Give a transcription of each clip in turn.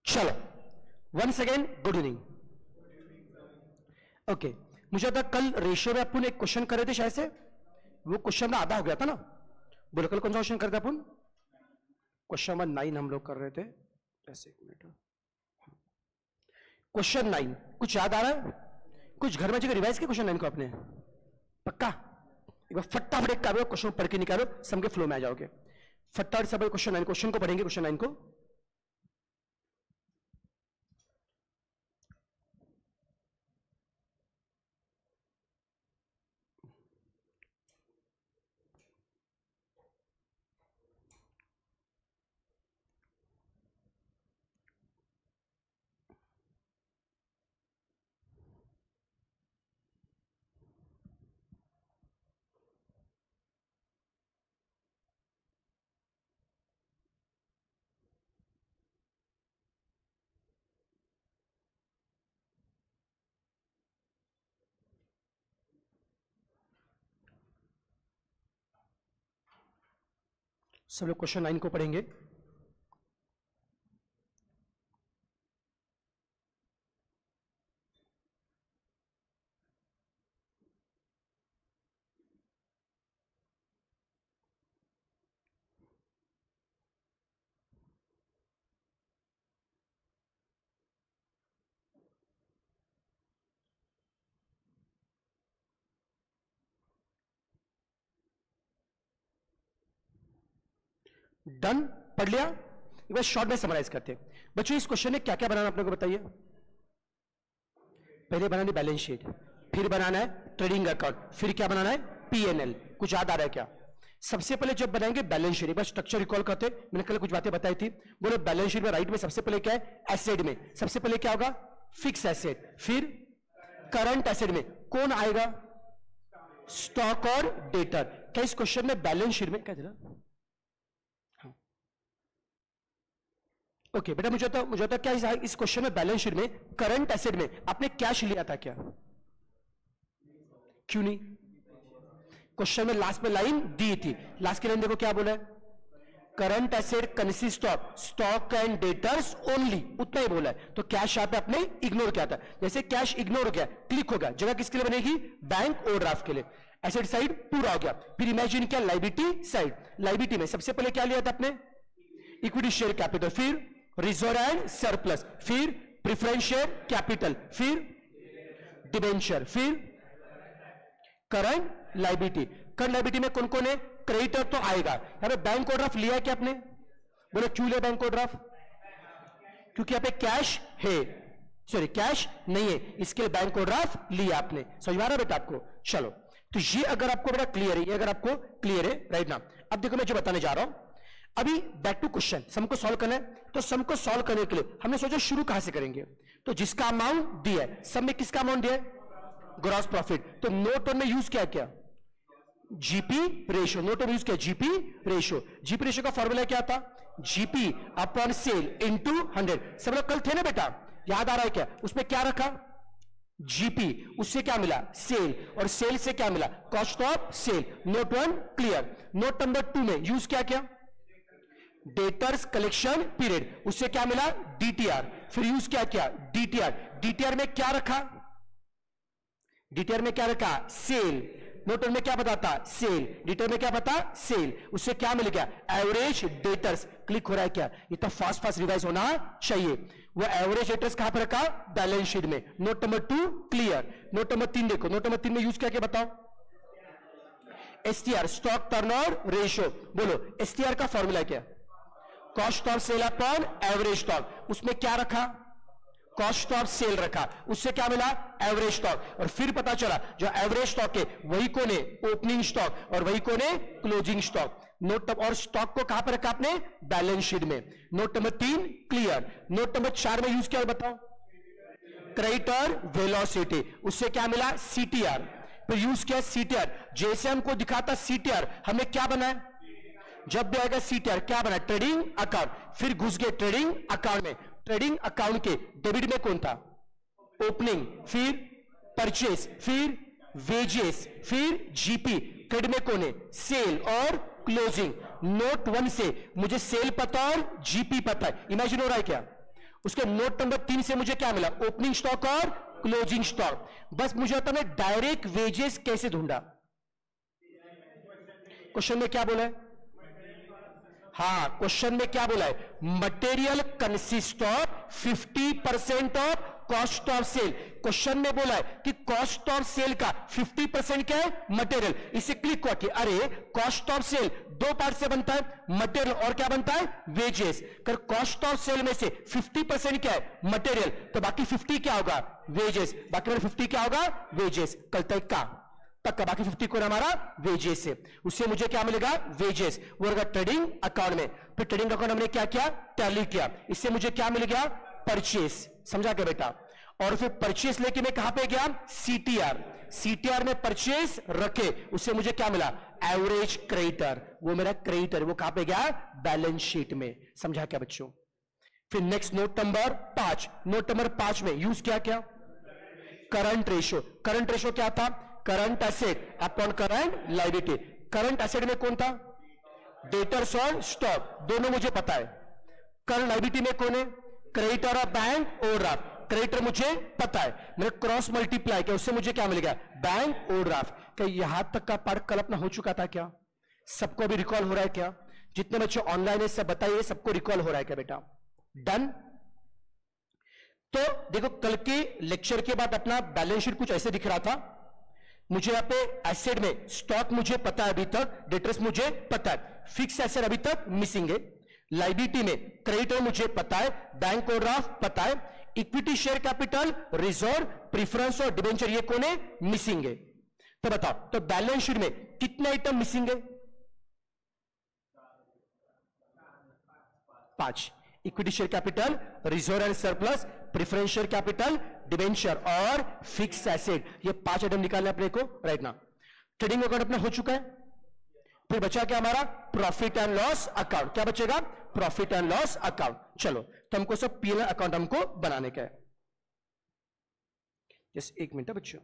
चलो once again good evening. Okay, मुझे तो कल रेशियो में अपन एक क्वेश्चन कर रहे थे, शायद से वो क्वेश्चन में आधा हो गया था ना। बोलो कल कौन सा क्वेश्चन करते अपन? क्वेश्चन नंबर 9 हम लोग कर रहे थे। ऐसे एक मिनट, क्वेश्चन 9 कुछ याद आ रहा है? कुछ घर में जगह रिवाइज किया क्वेश्चन 9 को आपने? पक्का एक बार फटाफट एक करो, क्वेश्चन पढ़ के निकालो, सबके फ्लो में आ जाओगे। फटाफट सब क्वेश्चन 9 क्वेश्चन को पढ़ेंगे, क्वेश्चन 9 को। सब लोग क्वेश्चन 9 को पढ़ेंगे। डन, पढ़ लिया? एक बार शॉर्ट में समराइज करते हैं बच्चों। इस क्वेश्चन में क्या क्या बनाना अपने को बताइए। पहले बनानी बैलेंस शीट, फिर बनाना है ट्रेडिंग अकाउंट, फिर क्या बनाना है पीएनएल। कुछ याद आ रहा है क्या? सबसे पहले जब बनाएंगे बैलेंस शीट, एक बार स्ट्रक्चर रिकॉल करते। मैंने कल कुछ बातें बताई थी। बोलो बैलेंस शीट में राइट में सबसे पहले क्या है? एसेट में सबसे पहले क्या होगा? Fix asset. फिर करंट एसेट में कौन आएगा? स्टॉक और डेटर। क्या इस क्वेश्चन में बैलेंस शीट में क्या जरा? ओके बेटा, मुझे तो क्या इस क्वेश्चन में बैलेंस शीट में करंट एसेट में आपने कैश लिया था क्या? क्यों नहीं? क्वेश्चन में लास्ट में लाइन दी थी, लास्ट की लाइन देखो क्या बोला है? Current asset consist of stock and debtors only, उतना ही बोला है। तो कैश यहां पे आपने इग्नोर किया था। जैसे कैश इग्नोर हो गया, क्लिक हो गया, जगह किसके लिए बनेगी? बैंक ओवरड्राफ्ट के लिए। एसेट साइड पूरा हो गया। फिर इमेजिन किया लायबिलिटी साइड। लायबिलिटी में सबसे पहले क्या लिया था आपने? इक्विटी शेयर कैपिटल, फिर रिजर्व एंड सरप्लस, फिर प्रेफरेंस शेयर कैपिटल, फिर डिबेंचर, फिर करंट लायबिलिटी। करंट लायबिलिटी में कौन कौन है? क्रेडिटर तो आएगा। यहां पे बैंक ओवरड्राफ्ट लिया है क्या आपने? बोलो क्यों लिया बैंक ओवरड्राफ्ट? क्योंकि यहां पे कैश है, सॉरी कैश नहीं है, इसके लिए बैंक ओवरड्राफ्ट लिया आपने। समझ में आ रहा है बेटा आपको? चलो, तो ये अगर आपको बेटा क्लियर है, ये अगर आपको क्लियर है राइट ना। अब देखो मैं जो बताने जा रहा हूं, अभी बैक टू क्वेश्चन। सम को सॉल्व करना है, तो सम को सॉल्व करने के लिए हमने सोचा शुरू कहां से करेंगे। तो जिसका अमाउंट दिया है, सम में किसका अमाउंट दिया है? Gross profit. तो नोट वन में यूज क्या? GP ratio. Note one use किया जीपी रेशियो। जीपी रेशियो का फॉर्मूला क्या था? GP upon sale into 100। सब लोग कल थे ना बेटा, याद आ रहा है क्या? उसमें क्या रखा? जीपी, उससे क्या मिला? सेल, और सेल से क्या मिला? Cost of sale. Note one clear. Note number 2 में यूज क्या? डेटर्स कलेक्शन पीरियड, उससे क्या मिला? डीटीआर। फिर यूज क्या? डीटीआर। डीटीआर में क्या रखा? डीटीआर में क्या रखा? सेल। नोट में क्या बताता? सेल। डीटीआर में क्या बता? सेल। उससे क्या मिल गया? Average debtors. क्लिक हो रहा है क्या? ये तो फास्ट रिवाइज होना चाहिए। वो एवरेज डेटर्स कहां पर रखा? बैलेंस शीट में। Note number 2 clear. Note number 3 देखो, नोट नंबर 3 में यूज क्या बताओ? STR, stock turnover ratio. बोलो एसटीआर का फॉर्मूला क्या? Cost of sale upon average stock. उसमें क्या रखा? कॉस्ट ऑफ सेल रखा, उससे क्या मिला? Average stock. और फिर पता चला जो एवरेज स्टॉक है वही कौन है? ओपनिंग स्टॉक, और वही कौन है? Closing stock. नोट और स्टॉक को कहां पर रखा आपने? बैलेंस शीट में। Note number 3 clear. Note number 4 में यूज क्या बताओ? क्रेडिटर वेलोसिटी, उससे क्या मिला? सीटीआर। फिर यूज किया सीटीआर। जैसे हमको दिखाता सीटीआर, हमें क्या बना है? जब भी आएगा सीटीआर क्या बना? Trading account. फिर घुस गए ट्रेडिंग अकाउंट में। ट्रेडिंग अकाउंट के डेबिट में कौन था? ओपनिंग, फिर परचेस, फिर वेजेस, फिर जीपी। क्रेडिट में कौन है? सेल और क्लोजिंग। नोट 1 से मुझे सेल पता और जीपी पता है। इमेजिन हो रहा है क्या? उसके नोट नंबर 3 से मुझे क्या मिला? ओपनिंग स्टॉक और क्लोजिंग स्टॉक। बस मुझे आता है डायरेक्ट वेजेस कैसे ढूंढा? क्वेश्चन में क्या बोला है? हाँ, क्वेश्चन में क्या बोला है? Material consist of 50% of cost of sale. Question में बोला है कि कॉस्ट ऑफ सेल का 50% क्या है? मटेरियल। इसे क्लिक करके, अरे कॉस्ट ऑफ सेल दो पार्ट से बनता है, मटेरियल और क्या बनता है? वेजेस। कर कॉस्ट ऑफ सेल में से 50% क्या है? मटेरियल, तो बाकी 50 क्या होगा? वेजेस। बाकी 50 क्या होगा? वेजेस। कल तक का तक का बाकी 50 को हमारा वेजेस से, उससे मुझे क्या मिलेगा? वेजेस। वो रहेगा ट्रेडिंग अकाउंट में। फिर ट्रेडिंग अकाउंट हमने क्या किया? टैली किया। इससे मुझे क्या मिल गया? परचेस। समझा क्या बेटा? और फिर परचेस लेके मैं कहां पे गया? सीटीआर। सीटीआर में परचेस रखे, उससे मुझे क्या मिला? Average creditor. वो मेरा क्रेडिटर, वो कहां पे गया? बैलेंस शीट में। समझा क्या बच्चों? फिर next note number 5। Note number 5 में यूज किया क्या? Current ratio. करंट रेशियो क्या था? Current asset upon current liability. Current asset में कौन था? डेटर्स और स्टॉक, दोनों मुझे पता है। करंट लायबिलिटी में कौन है? Creditor of bank overdraft. Creditor मुझे पता है, मैंने क्रॉस मल्टीप्लाई किया, उससे मुझे क्या मिल गया? Bank overdraft. क्या यहां तक का पार्ट कल्पना हो चुका था क्या? सबको अभी रिकॉल हो रहा है क्या? जितने बच्चे ऑनलाइन है सब बताइए, सबको रिकॉल हो रहा है क्या बेटा? डन। तो देखो, कल के लेक्चर के बाद अपना बैलेंस शीट कुछ ऐसे दिख रहा था। मुझे यहां पे एसेट में स्टॉक मुझे पता है अभी तक, डेटर्स मुझे पता है, फिक्स एसेट अभी तक मिसिंग है, लायबिलिटी में क्रेडिटर मुझे पता है, बैंक ओवरड्राफ्ट पता है, equity share capital, reserve, preference और डिबेंचर ये कौन है? मिसिंग है। तो बताओ, तो बैलेंस शीट में कितने आइटम मिसिंग है? 5। Equity share capital, reserve and surplus, preference share capital, debenture और फिक्स एसेट। ये 5 आइटम निकालने अपने को राइट ना। ट्रेडिंग अकाउंट अपना हो चुका है। फिर बचा क्या हमारा? Profit and loss account. क्या बचेगा? Profit and loss account. चलो, तो हमको सब पीएल अकाउंट हमको बनाने का है। जस्ट एक मिनट बच्चों।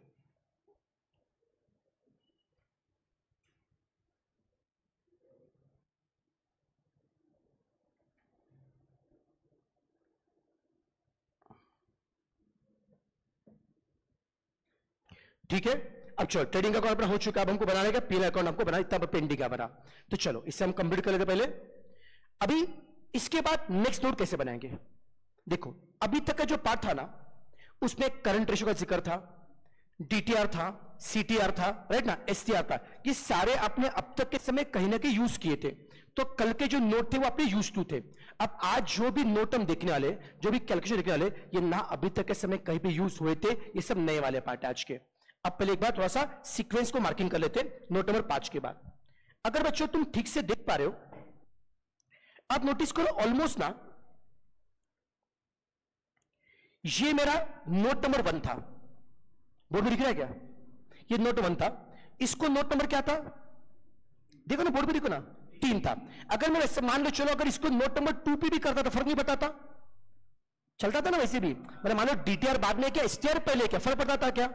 ठीक है, अब चलो ट्रेडिंग अकाउंट अपना हो चुका है, अब हमको बनाने का पीएल अकाउंट हमको बनाना, इतना पेंडिंग का बना। तो चलो इससे हम कंप्लीट कर लेते पहले। अभी इसके बाद नेक्स्ट नोट कैसे बनाएंगे? देखो, अभी तक का जो पार्ट था ना, उसमें करंट रेशियो का जिक्र था, डीटीआर था, सीटीआर था, राइट ना, एसटीआर था। ये सारे आपने अब तक के समय कहीं ना कहीं यूज किए थे। तो कल के जो नोट थे वो आपने यूज टू थे। अब आज जो भी नोट हम देखने वाले, जो भी कैलकुलेशन देखने वाले, ये ना अभी तक के समय कहीं पे यूज हुए थे, ये सब नए वाले पार्ट आज के। अब पहले एक बार थोड़ा सा सीक्वेंस को मार्किंग कर लेते हैं नोट नंबर 5 के बाद। अगर बच्चों तुम ठीक से देख पा रहे हो, अब नोटिस करो ऑलमोस्ट ना, ये मेरा नोट नंबर 1 था, बोर्ड में दिख रहा है क्या? ये नोट 1 था, इसको नोट नंबर क्या था? देखो ना बोर्ड पे, देखो ना 3 था। अगर मैं ऐसे मान लो, चलो अगर इसको नोट नंबर 2 पे भी करता तो फर्क नहीं बताता, चलता था ना वैसे भी। मैंने मान लो डीटीआर बाद में क्या, एसटीआर पहले क्या, फर्क पड़ता था क्या?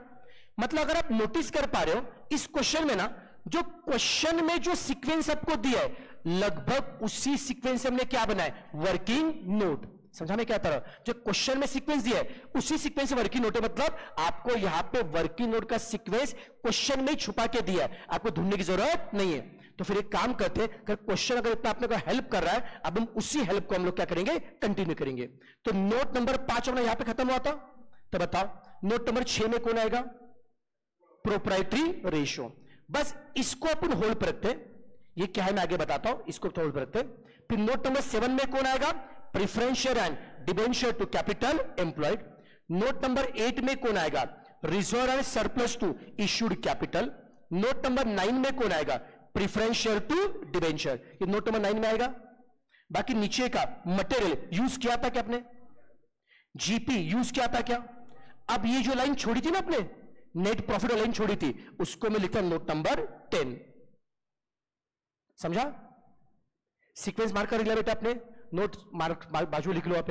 मतलब अगर आप नोटिस कर पा रहे हो इस क्वेश्चन में ना, जो क्वेश्चन में जो सीक्वेंस आपको दिया है, लगभग उसी सीक्वेंस से हमने क्या बनाया? Working note. समझा मैं क्या तरह? जो क्वेश्चन में सीक्वेंस दिया है उसी सीक्वेंस से वर्किंग नोट है। मतलब आपको यहां पे वर्किंग नोट का सीक्वेंस क्वेश्चन में छुपा के दिया है, आपको ढूंढने की जरूरत नहीं है। तो फिर एक काम करते हैं, अगर क्वेश्चन अगर इतना अपने को हेल्प कर रहा है, अब हम उसी हेल्प को हम लोग क्या करेंगे? कंटिन्यू करेंगे। तो नोट नंबर 5 अपना यहां पे खत्म हुआ था। तो बताओ नोट नंबर 6 में कौन आएगा? Proprietary ratio. बस इसको अपन होल्ड पर रखते हैं, ये क्या है मैं आगे बताता हूं, इसको होल्ड पर रखते हैं। फिर नोट नंबर 7 में कौन आएगा? Preferential and debenture to capital employed. Note number 8 में कौन आएगा? Reserve and surplus to issued capital. Note number 9 में कौन आएगा? Preferential to debenture. ये नोट नंबर 9 में आएगा। बाकी नीचे का मटेरियल यूज किया था क्या आपने? जीपी यूज किया था क्या? अब ये जो लाइन छोड़ी थी ना आपने, नेट प्रॉफिट लाइन छोड़ी थी, उसको मैं लिखता हूं नोट नंबर 10। समझा? सीक्वेंस मार्क कर लिया बेटा आपने, नोट मार्क बाजू लिख लो आप।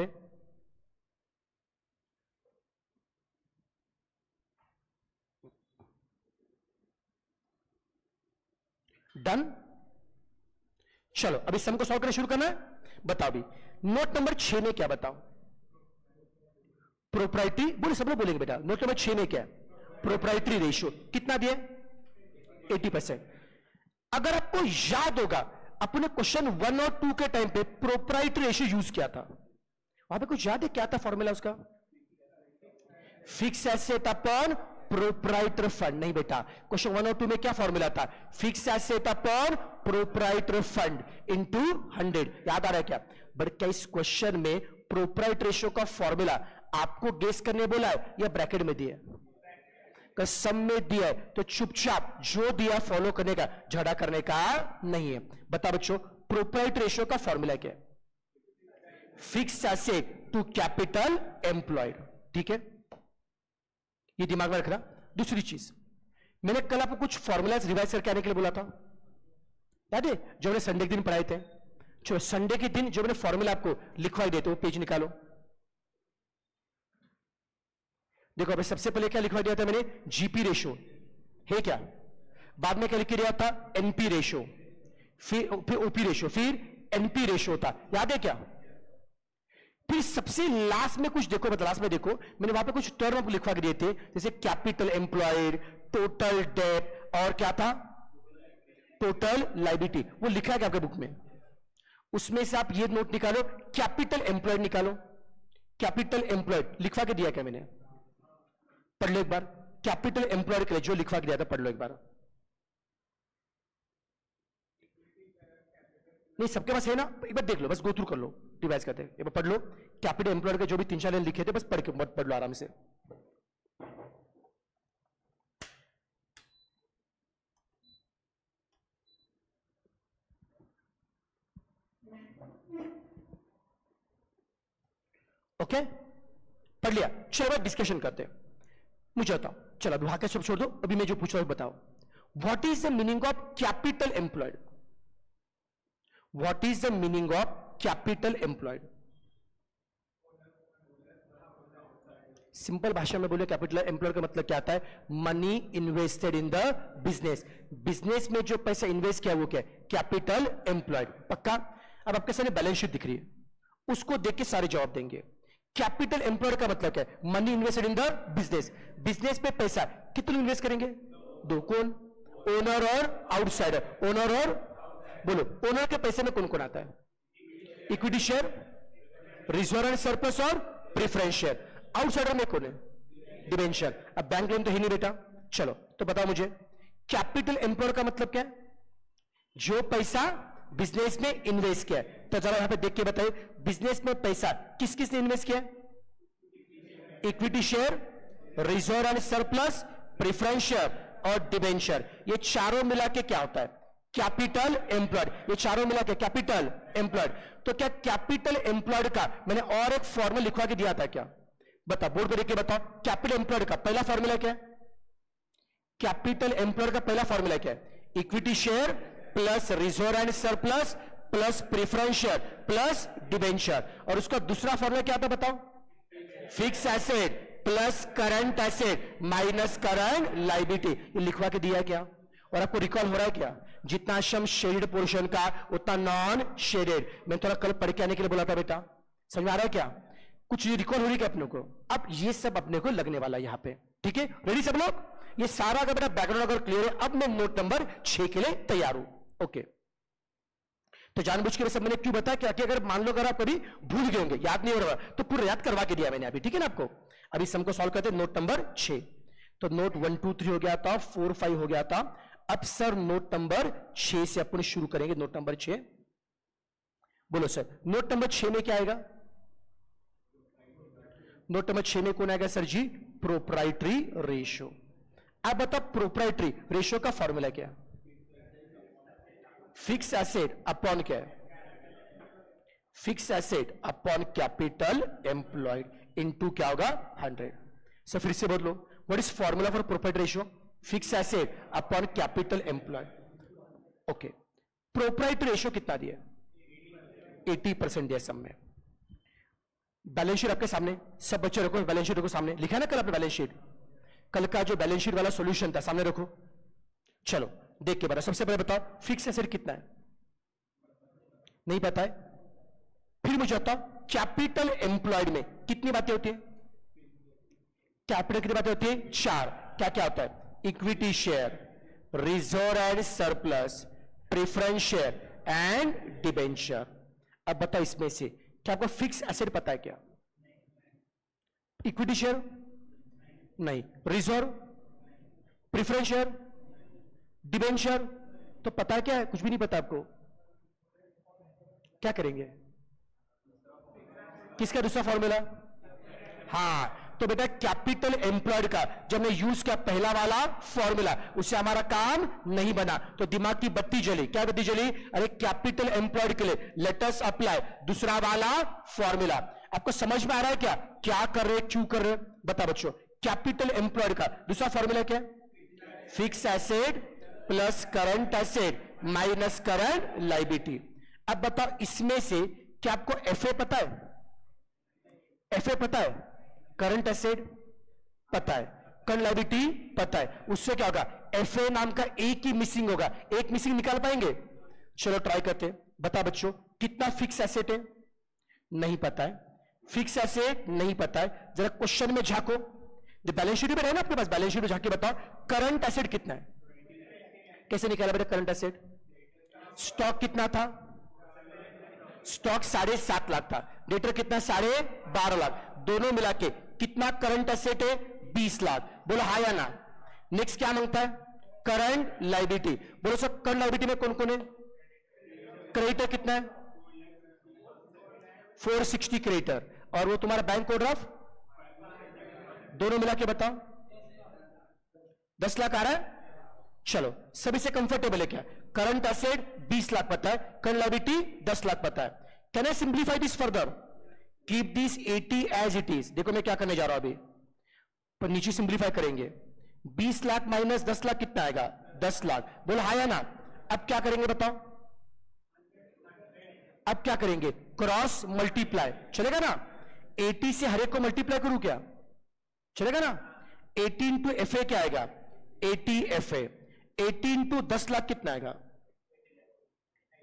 डन। चलो अभी सम को सॉल्व करना शुरू करना है। बताओ भी नोट नंबर 6 में क्या? बताओ प्रोप्राइटरी बोले, सब लोग बोलेंगे बेटा। नोट नंबर 6 में क्या है? प्रोप्राइटरी रेशियो कितना दिया? 80%। अगर आपको याद होगा अपने क्वेश्चन 1 और 2 के टाइम पे प्रोप्राइटरी रेशियो यूज किया था, वहां पे कुछ याद है क्या था फॉर्मूला उसका? Fix asset upon proprietor fund. नहीं बेटा, क्वेश्चन 1 और 2 में क्या फॉर्मूला था? Fix asset upon proprietor fund into 100। याद आ रहा है क्या? बट क्या इस क्वेश्चन में प्रोप्राइटर रेशियो का फॉर्मूला आपको गेस करने बोला है या ब्रैकेट में दिया है? सम में दिया है तो चुपचाप जो दिया फॉलो करने का, झगड़ा करने का नहीं है। बता बच्चों, प्रोप्राइटर रेशियो का फॉर्मूला क्या है? Fix asset to capital employed. ठीक है, ये दिमाग में रखना। दूसरी चीज, मैंने कल आपको कुछ फॉर्मूलाज रिवाइज करके आने के लिए बोला था, याद है? जो मैंने संडे के दिन पढ़ाए थे। चलो संडे के दिन जो मैंने फॉर्मूला आपको लिखवाई देते, वो पेज निकालो। देखो अभी सबसे पहले क्या लिखवा दिया था मैंने? जीपी रेशियो है क्या? बाद में क्या लिख दिया था? एनपी रेशियो, फिर ओपी रेशियो, फिर एनपी रेशियो था। याद है क्या? फिर सबसे लास्ट में कुछ देखो, मतलब लास्ट में देखो मैंने वहां पे कुछ टर्म लिखवा के दिए थे, जैसे कैपिटल एम्प्लॉयड, टोटल डेट और क्या था? Total liability. वो लिखा है क्या आपके बुक में? उसमें से आप ये नोट निकालो, कैपिटल एम्प्लॉयड निकालो। कैपिटल एम्प्लॉयड लिखवा के दिया क्या मैंने? पढ़ लो एक बार। कैपिटल एम्प्लॉयड के लिए जो लिखवा के दिया था पढ़ लो एक बार। नहीं सबके पास है ना? एक बार देख लो, बस गो थ्रू कर लो, रिवाइज करते हैं। एक बार पढ़ लो कैपिटल एम्प्लॉयड के जो भी 3-4 लाइन लिखे थे, बस पढ़ के मत पढ़ लो आराम से। ओके, पढ़ लिया? चलो बात डिस्कशन करते हैं। मुझे बताओ, चलो अभी वहां का सब छोड़ दो, अभी मैं जो पूछ रहा हूं बताओ। What is the meaning of capital employed? What is the meaning of capital employed? Simple भाषा में बोले, कैपिटल एम्प्लॉयड का मतलब क्या आता है? Money invested in the business. Business में जो पैसा इन्वेस्ट किया वो क्या है? Capital employed. पक्का? अब आपके सामने बैलेंस शीट दिख रही है, उसको देख के सारे जवाब देंगे। कैपिटल एम्प्लॉयड का मतलब क्या है? Money invested in the business. Business पे पैसा कितने इन्वेस्ट करेंगे? दो। कौन? ओनर और आउटसाइडर। ओनर और, बोलो ओनर के पैसे में कौन कौन आता है? Equity share, reserve and surplus और प्रेफरेंस शेयर। आउटसाइडर में कौन है? डिबेंचर। अब बैंक लोन तो है नहीं बेटा। चलो तो बताओ मुझे, कैपिटल एम्प्लॉयड का मतलब क्या है? जो पैसा बिजनेस में इन्वेस्ट किया है। तो जरा यहां पे देख के बताइए, बिजनेस में पैसा किस किस ने इन्वेस्ट किया? Equity share, reserve and surplus, preference share और डिबेंचर। ये चारों मिला के क्या होता है? Capital employed. ये चारों मिला के कैपिटल एम्प्लॉयड। तो क्या कैपिटल एम्प्लॉयड का मैंने और एक फॉर्मूला लिखवा के दिया था क्या? बता, बोर्ड पर देख के बताओ। कैपिटल एम्प्लॉयड का पहला फॉर्मूला क्या है? कैपिटल एम्प्लॉयड का पहला फॉर्मूला क्या है? Equity share plus reserve and surplus plus preference share plus debenture. और उसका दूसरा फॉर्मूला क्या था बताओ? Fix asset plus current asset minus current liability. ये लिखवा के दिया क्या? और आपको रिकॉल हो रहा है क्या? जितना सम शेडेड पोर्शन का उतना नॉन शेडेड। मैं थोड़ा कल पढ़ के आने के लिए बोला था बेटा, समझ में आ रहा है क्या? कुछ ये रिकॉल हो रही है क्या अपने को? अब ये सब अपने को लगने वाला है यहां पे। ठीक है, रेडी सब लोग? ये सारा अगर बेटा बैकग्राउंड अगर क्लियर है, अब मैं नोट नंबर 6 के लिए तैयार हूं। ओके, तो जानबूझ के सब मैंने क्यों बताया क्या कि अगर मान लो अगर आप कभी भूल गए होंगे, याद नहीं हो रहा, तो पूरा याद करवा के दिया मैंने अभी। ठीक है ना आपको? अभी सम को सॉल्व करते हैं। नोट नंबर 6, तो नोट 1 2 3 हो गया था, 4 5 हो गया था। अब सर नोट नंबर 6 से अपन शुरू करेंगे। नोट नंबर 6 बोलो सर। नोट नंबर 6 में क्या आएगा? नोट नंबर 6 में कौन आएगा सर जी? Proprietary ratio. अब बताओ प्रोप्राइटरी रेशियो का फॉर्मूला क्या है? फिक्स एसेट अपॉन क्या है? Fix asset upon capital employed into क्या होगा? 100। सर फिर से बोल लो, what is formula for proprietary ratio? Fix asset upon capital employed. Okay, proprietary ratio कितना दिया? 80% दिया सब में। बैलेंस शीट आपके सामने, सब बच्चे रखो बैलेंस शीट को सामने। लिखा है ना कल आपने बैलेंस शीट? कल का जो बैलेंस शीट वाला सॉल्यूशन था सामने रखो। चलो देख के बताओ। सबसे पहले बताओ फिक्स एसेट कितना है? नहीं पता है? फिर मुझे बताओ कैपिटल एम्प्लॉयड में कितनी बातें होती है? कैपिटल कितनी बातें होती है? 4। क्या क्या होता है? Equity share, reserve and surplus, preference share and debenture. अब बताओ इसमें से क्या आपको फिक्स एसेट पता है क्या? इक्विटी शेयर नहीं, रिजर्व, प्रेफरेंस शेयर, डिबेंचर तो पता है क्या है? कुछ भी नहीं पता आपको। क्या करेंगे? किसका दूसरा फॉर्मूला? हाँ, तो बेटा कैपिटल एम्प्लॉयड का जब हमने यूज किया पहला वाला फॉर्मूला, उससे हमारा काम नहीं बना, तो दिमाग की बत्ती जली। क्या बत्ती जली? अरे कैपिटल एम्प्लॉयड के लिए लेट अस अप्लाई दूसरा वाला फॉर्मूला। आपको समझ में आ रहा है क्या क्या कर रहे, क्यों कर रहे? बता बच्चों, कैपिटल एम्प्लॉयड का दूसरा फॉर्मूला क्या? Fix asset plus current asset minus current liability. अब बताओ इसमें से क्या आपको एफए पता है? एफए पता है? करंट एसेट पता है, करंट लायबिलिटी पता है। उससे क्या होगा? एफए नाम का एक ही मिसिंग होगा। एक मिसिंग निकाल पाएंगे? चलो ट्राई करते हैं। बता बच्चों, कितना फिक्स एसेट है? नहीं पता है। फिक्स एसेट नहीं पता है। जरा क्वेश्चन में झांको, जो बैलेंस शीट में है ना आपके पास, बैलेंस शीट में झांके बताओ करंट एसेट कितना है? कैसे निकाला बेटा करंट एसेट? स्टॉक कितना था? स्टॉक 7.5 लाख था। डेटर कितना? 12.5 लाख। दोनों मिला के कितना करंट एसेट है? 20 लाख। बोलो हाँ या ना। नेक्स्ट क्या मांगता है? Current liability. बोलो सर करंट लायबिलिटी में कौन कौन है? क्रेडिटर कितना है? 460 क्रेडिटर। और वो तुम्हारा बैंक ओवरड्राफ्ट दोनों मिला के बताओ 10 लाख आ रहा है। चलो सभी से कंफर्टेबल है क्या? करंट एसेट 20 लाख पता है, करंट लायबिलिटी 10 लाख पता है। Can I simplify this further? Keep this 80 as it is. देखो मैं क्या करने जा रहा हूं अभी, पर नीचे सिंप्लीफाई करेंगे। 20 लाख माइनस 10 लाख कितना आएगा? 10 लाख। बोलो हाँ या ना। अब क्या करेंगे बताओ? अब क्या करेंगे? क्रॉस मल्टीप्लाई चलेगा ना? 80 से हर एक को मल्टीप्लाई करूं क्या? चलेगा ना? 80 इंटू एफ ए क्या आएगा? 80 एफ ए। 80 इंटू 10 लाख कितना आएगा?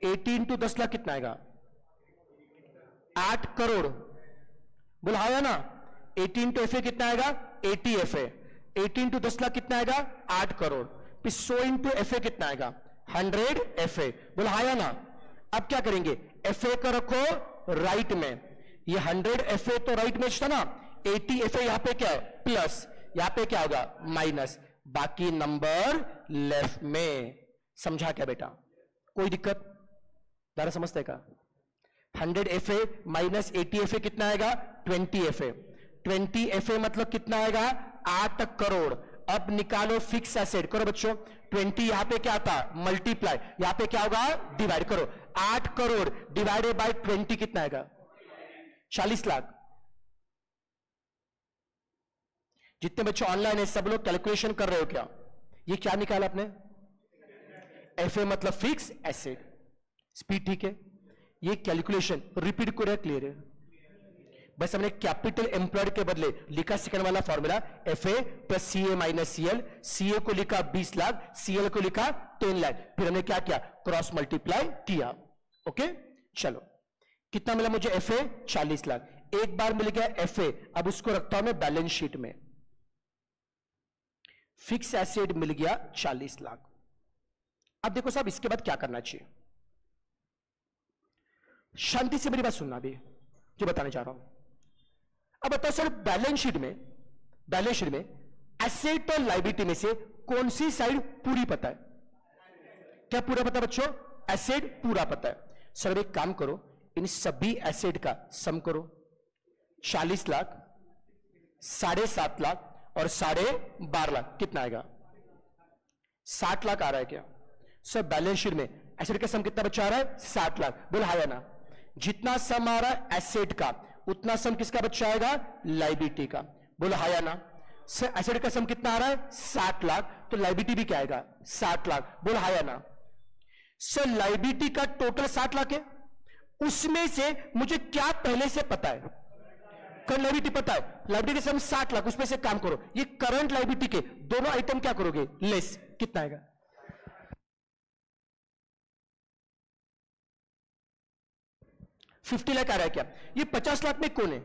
80 इंटू 10 लाख कितना आएगा? 8 करोड़। बोला हाँ या ना। 80 इंटू एफ ए कितना आएगा? 80 एफ ए। 80 इंटू 10 लाख कितना आएगा? 8 करोड़। फिर 100 इंटू एफ ए कितना आएगा? 100 एफ ए। बोला हाँ या ना। अब क्या करेंगे? एफ ए को रखो राइट में, ये 100 एफ ए तो राइट में था ना, 80 एफ ए यहां पे क्या है? प्लस, यहां पे क्या होगा? माइनस। बाकी नंबर लेफ्ट में। समझा क्या बेटा? कोई दिक्कत? जरा समझते का? 100 F A minus 80 F A कितना आएगा? 20 एफ ए। 20 एफ ए मतलब कितना आएगा? 8 करोड़। अब निकालो फिक्स एसेट। करो बच्चों, 20 यहां पे क्या था? मल्टीप्लाई, यहां पे क्या होगा? डिवाइड करो। 8 करोड़ डिवाइडेड बाय 20 कितना आएगा? 40 लाख। जितने बच्चे ऑनलाइन है सब लोग कैलकुलेशन कर रहे हो क्या? ये क्या निकाला आपने? एफए मतलब फिक्स एसेट। स्पीड ठीक है? ये कैलकुलेशन रिपीट को रहा, क्लियर है? बस हमने कैपिटल एम्प्लॉयड के बदले लिखा सेकंड वाला formula FA plus CA minus CL. CA को लिखा 20 लाख, सीएल को लिखा 10 लाख। फिर हमने क्या किया? क्रॉस मल्टीप्लाई किया। ओके चलो, कितना मिला मुझे? एफए 40 लाख। एक बार मिल गया एफए, अब उसको रखता हूं मैं बैलेंस शीट में। फिक्स एसेट मिल गया 40 लाख। अब देखो साहब इसके बाद क्या करना चाहिए? शांति से मेरी बात सुनना भी, जो बताने जा रहा हूं। अब बताओ सर, बैलेंस शीट में एसेट और लायबिलिटी में से कौन सी साइड पूरी पता है? क्या पूरा पता है बच्चों? एसेट पूरा पता है। सर एक काम करो, इन सभी एसेट का सम करो। 40 लाख, 7.5 लाख और 12.5 लाख कितना आएगा? 60 लाख आ रहा है क्या? सर बैलेंस शीट में एसेट का सम कितना बच्चा आ रहा है? 60 लाख। बोल हाँ या ना। जितना सम आ रहा है एसेट का, उतना सम किसका बच्चा आएगा? लायबिलिटी का। बोलो हाँ या ना। सर एसेट का सम कितना आ रहा है? 60 लाख, तो लायबिलिटी भी क्या आएगा? 60 लाख। बोलो हाँ या ना। सर लायबिलिटी का टोटल 60 लाख है, उसमें से मुझे क्या पहले से पता है? करंट लायबिलिटी पता है, लायबिलिटी का सम 60 लाख, उसमें से काम करो। ये करंट लायबिलिटी के दोनों आइटम क्या करोगे? लेस। कितना आएगा? 50 लाख आ रहा है क्या? ये 50 लाख में कौन है?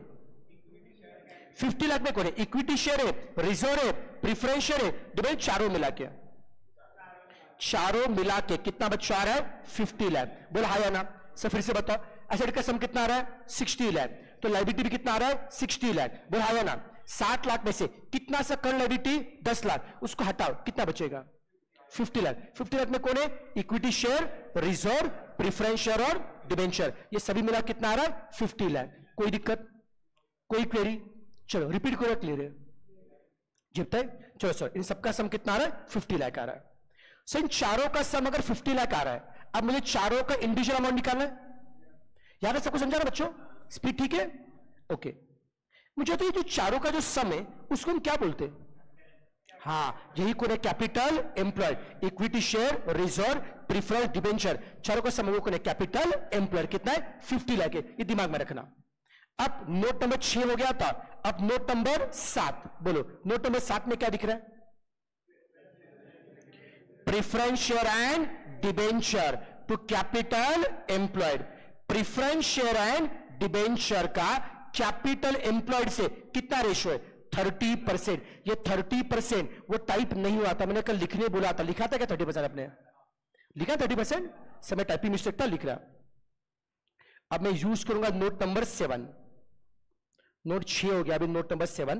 50 लाख में कौन है? इक्विटी शेयर है, रिजर्व है, प्रिफरेंस शेयर है, डिबेंचर, चारों मिला के, चारों मिला के कितना बच्चा आ रहा है? 50 लाख। बोला हाँ या ना? सर फिर से बताओ, एसेट का सम कितना आ रहा है? 60 लाख। तो लायबिलिटी भी कितना आ रहा है? 60 लाख। बोला हाँ या ना? 60 लाख में से कितना सा करंट लायबिलिटी? 10 लाख, उसको हटाओ, कितना बचेगा? 50 लाख। 50 लाख में कौन है? Equity share, reserve, preference share और डिबेंचर, ये सभी मिला कितना आ रहा है? 50 लाख। कोई दिक्कत, कोई क्वेरी? चलो रिपीट करो, क्लियर है जितना है? चलो सर, इन सबका सम कितना आ रहा है? 50 लाख आ रहा है। सर इन चारों का सम अगर 50 लाख आ रहा है, अब मुझे चारों का इंडिविजुअल अमाउंट निकालना है। याद है? सबको समझा ना बच्चों? स्पीड ठीक है? ओके। मुझे तो ये जो चारों का जो सम है उसको हम क्या बोलते हैं? हाँ, यही कौन है? Capital employed, equity share, reserve, preference, debenture, चारों का सम कौन है? Capital employed. कितना है? 50 लाख है, ये दिमाग में रखना। अब नोट नंबर 6 हो गया था, अब नोट नंबर 7 बोलो। नोट नंबर 7 में क्या दिख रहा है? Preference share and debenture to capital employed. Preference share and debenture का कैपिटल एम्प्लॉयड से कितना रेशो है? 30%। ये 30% वो टाइप नहीं हुआ था, मैंने कल लिखने बोला था। लिखा था क्या 30%? आपने लिखा 30%? समय टाइपिंग मिस्टेक था, लिख रहा। अब मैं यूज करूंगा नोट नंबर 7। नोट 6 हो गया, अभी नोट नंबर 7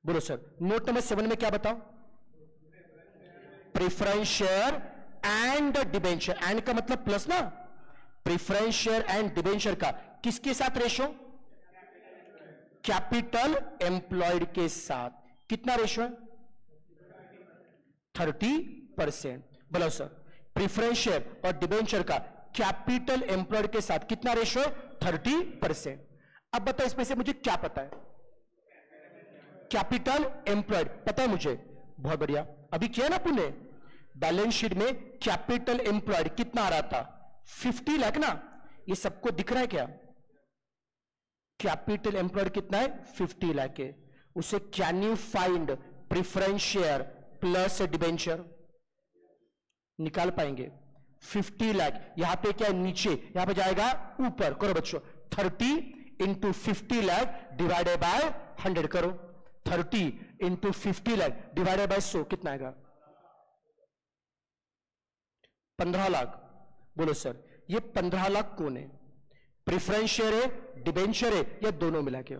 बोलो सर। नोट नंबर 7 में क्या बताओ? Preference share and debenture, and का मतलब प्लस ना, प्रिफरेंस शेयर एंड डिबेंचर का किसके साथ रेशो? कैपिटल एम्प्लॉयड के साथ। कितना रेशो है? 30%। बोलो सर, प्रिफरेंस शेयर और डिबेंचर का कैपिटल एम्प्लॉयड के साथ कितना रेशो है? 30%। अब बताओ इसमें से मुझे क्या पता है? कैपिटल एम्प्लॉयड पता है मुझे, बहुत बढ़िया। अभी किया ना पुणे, बैलेंस शीट में कैपिटल एम्प्लॉयड कितना आ रहा था? 50 लाख ना। ये सबको दिख रहा है क्या? कैपिटल एम्प्लॉयड कितना है? 50 लाख है। उसे can you find preference share plus debenture? निकाल पाएंगे? 50 लाख यहां पे क्या है? नीचे, यहां पे जाएगा ऊपर। करो बच्चों, 30 इंटू 50 लाख डिवाइडेड बाय 100 करो। 30 इंटू 50 लाख डिवाइडेड बाय 100 कितना आएगा? 15 लाख। बोलो सर, ये 15 लाख कौन है? प्रिफरेंस शेयर है, डिबेंचर है, या दोनों मिला के?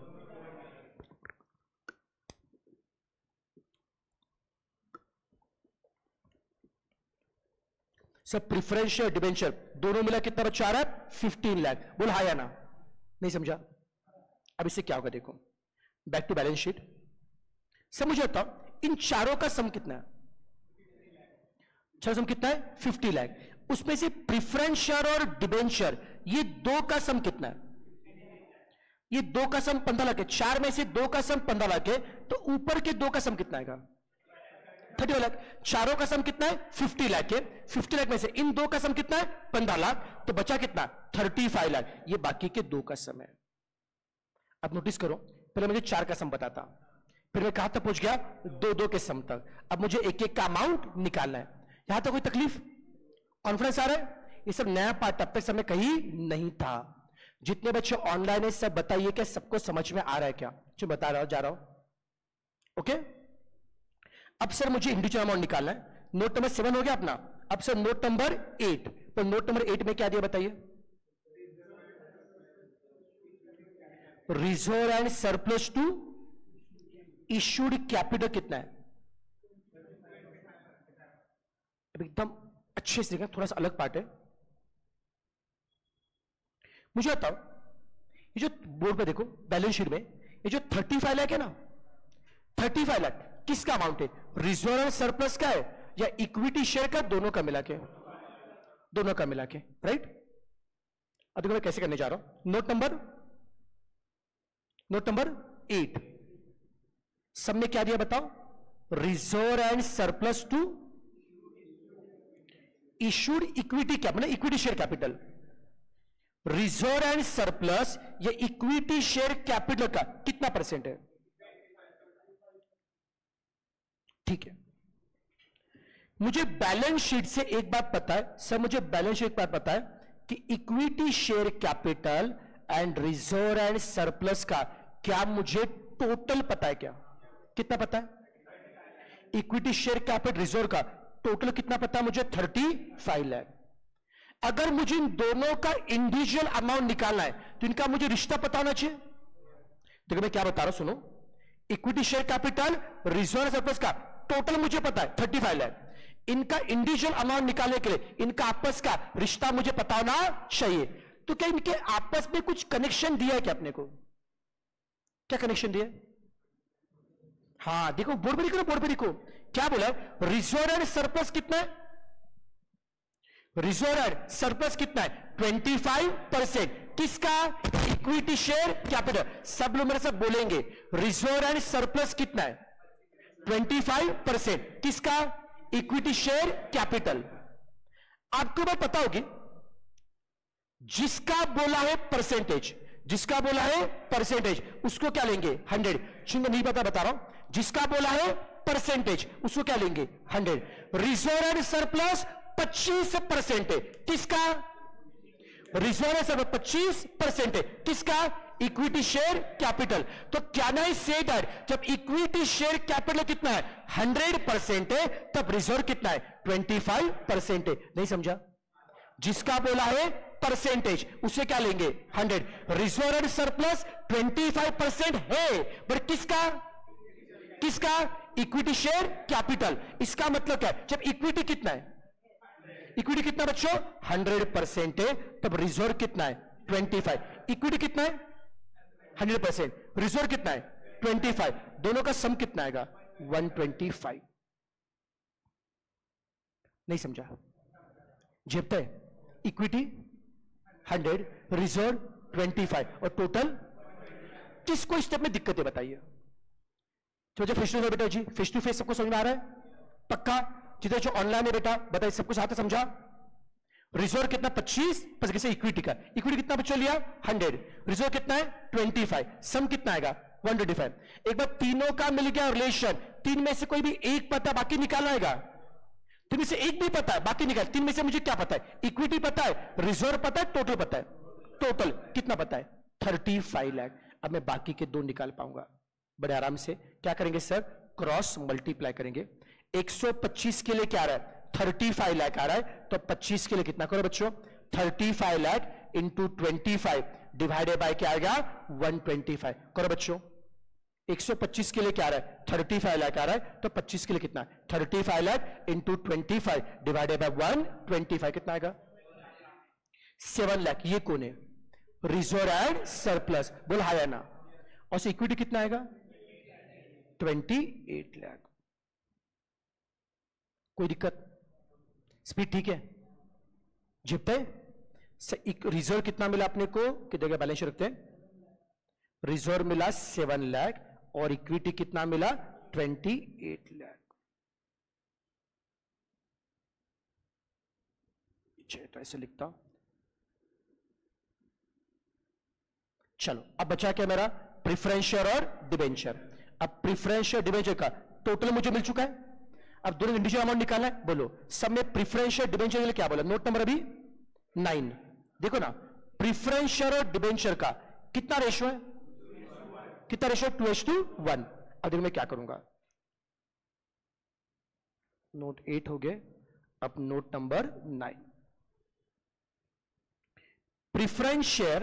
सर प्रिफरेंस शेयर, डिबेंचर दोनों मिला कितना बच्चा आ रहा है? 15 लाख। बोल हाँ या ना? नहीं समझा? अब इससे क्या होगा देखो, back to balance sheet. Sir मुझे बताओ इन चारों का सम कितना है? चारों सम कितना है? 50 लाख। उसमें से प्रिफरेंस शेयर और डिबेंचर ये दो का सम कितना है? ये दो का सम 15 लाख है। 4 में से 2 का सम 15 लाख है, तो ऊपर के 2 का सम कितना आएगा? 30 लाख। चारों का सम कितना है? 50 लाख है। 50 लाख में से इन 2 का सम कितना है? 15 लाख। तो बचा कितना? 35 लाख। ये बाकी के 2 का सम है। अब नोटिस करो, पहले मुझे 4 का सम बताता, फिर मैं कहां तक पहुंच गया? 2-2 के सम तक। अब मुझे एक एक का अमाउंट निकालना है। यहां तक कोई तकलीफ? कॉन्फिडेंस आ रहा है? ये सब नया पार्ट अब तक समय कहीं नहीं था। जितने बच्चे ऑनलाइन है सब बताइए क्या सबको समझ में आ रहा है क्या? जो बता रहा हूं, जा रहा हूं। ओके, अब सर मुझे इंडिविजुअल अमाउंट निकालना है। नोट नंबर 7 हो गया अपना। अब सर नोट नंबर 8, तो नोट नंबर 8 में क्या दिया बताइए? Reserve and surplus to issued capital कितना है? अब एकदम अच्छे से देखना, थोड़ा सा अलग पार्ट है। मुझे बताओ, ये जो बोर्ड पे देखो बैलेंस शीट में, ये जो 35 लाख है ना, 35 लाख किसका अमाउंट है? रिजर्व एंड सरप्लस का है या इक्विटी शेयर का? दोनों का मिला के, दोनों का मिला के, राइट? अब देखो मैं कैसे करने जा रहा हूं। नोट नंबर 8 सब में क्या दिया बताओ? Reserve and surplus to issued equity capital, मतलब equity share capital. Reserve and surplus या इक्विटी शेयर कैपिटल का कितना परसेंट है? ठीक है, मुझे बैलेंस शीट से एक बात पता है। सर मुझे बैलेंस शीट पर पता है कि equity share capital and reserve and surplus का क्या मुझे टोटल पता है? क्या कितना पता है? इक्विटी शेयर कैपिटल रिजर्व का टोटल कितना पता है मुझे? 35 लाख। अगर मुझे इन दोनों का इंडिविजुअल अमाउंट निकालना है तो इनका मुझे रिश्ता पता होना चाहिए। देखो मैं क्या बता रहा हूं, सुनो। Equity share capital reserve surplus का टोटल मुझे पता है 35 लाख। इनका इंडिविजुअल अमाउंट निकालने के लिए इनका आपस का रिश्ता मुझे पता होना चाहिए। तो क्या इनके आपस में कुछ कनेक्शन दिया है क्या अपने को? क्या कनेक्शन दिया? हाँ देखो, बोर्ड पे लिखो, बोर्ड पे लिखो। क्या बोला? रिजर्व एंड सरप्लस कितना है? रिजर्व एंड सरप्लस कितना है? 25%। किसका? Equity share capital. सब लोग मेरे साथ बोलेंगे, रिजर्व एंड सरप्लस कितना है? 25%। किसका? Equity share capital. आपको बात पता होगी, जिसका बोला है परसेंटेज, जिसका बोला है परसेंटेज, उसको क्या लेंगे? 100। जिनको नहीं पता बता रहा हूं, जिसका बोला है परसेंटेज उसको क्या लेंगे? 100। रिजर्व एंड सरप्लस 25% है। किसका? रिजर्व एंड सरप्लस 25% है। किसका? Equity share capital. तो कैन आई से दैट जब इक्विटी शेयर कैपिटल कितना है? 100% है, तब रिजर्व कितना है? 25% है। नहीं समझा? जिसका बोला है परसेंटेज उसे क्या लेंगे? 100। रिजर्व एंड सरप्लस 25% है, बट किसका? किसका? Equity share capital. इसका मतलब क्या है? जब इक्विटी कितना है? इक्विटी कितना बच्चों? 100% है, तब रिजर्व कितना है? 25। इक्विटी कितना है? 100%। रिजर्व कितना है? 25। दोनों का सम कितना आएगा? 125। नहीं समझा? जेबते इक्विटी 100, रिजर्व 25 और टोटल। किसको स्टेप में दिक्कत है बताइए? तो जो फेस टू फेस बेटा जी, फेस टू फेस सबको समझ में आ रहा है? पक्का? जिधर जो ऑनलाइन है बेटा बताइए, सबको साथ समझा? रिजर्व कितना? 25% से इक्विटी का। इक्विटी कितना बच्चों लिया? 100। रिजर्व कितना है? 25। सम कितना आएगा? 125। एक बार तीनों का मिल गया रिलेशन। तीन में से कोई भी एक पता, बाकी निकालना आएगा। तीन में से एक भी पता है, बाकी निकाल। तीन में से मुझे क्या पता है? इक्विटी पता है, रिजर्व पता है, टोटल पता है। टोटल कितना पता है? 35 लाख। अब मैं बाकी के दो निकाल पाऊंगा बड़े आराम से। क्या करेंगे सर? क्रॉस मल्टीप्लाई करेंगे। 125 के लिए क्या आ रहा है? 35 लाख आ रहा है, तो 25 के लिए कितना करो बच्चों? 35 लाख इंटू 25 डिवाइडेड बाय क्या आएगा? 125 करो बच्चों। 125 के लिए क्या आ रहा है? 35 लाख आ रहा है, तो 25 के लिए कितना? 35 लाख इंटू 25 डिवाइडेड बाय 125 कितना आएगा? 7 लाख। ये कौन है? Reserve and surplus. बोल हाँ या ना? और इक्विटी कितना आएगा? 28 लाख। कोई दिक्कत? स्पीड ठीक है? जिपते रिजर्व कितना मिला अपने को? कितने बैलेंस शीट रखते हैं? रिजर्व मिला 7 लाख और इक्विटी कितना मिला? 28 लाख। तो ऐसे लिखता हूं। चलो अब बचा क्या मेरा? प्रेफरेंस शेयर और डिबेंचर। अब प्रेफरेंस शेयर डिबेंचर का टोटल मुझे मिल चुका है। अब दोनों इंडिविजुअल अमाउंट निकालना है। बोलो सब में प्रेफरेंस शेयर डिबेंचर के लिए क्या बोला? नोट नंबर अभी 9। देखो ना, प्रेफरेंस शेयर और डिबेंचर का कितना रेशो है? कितना रेशो? 2:1। अब देखो मैं क्या करूंगा। नोट 8 हो गए, अब नोट नंबर 9। प्रेफरेंस शेयर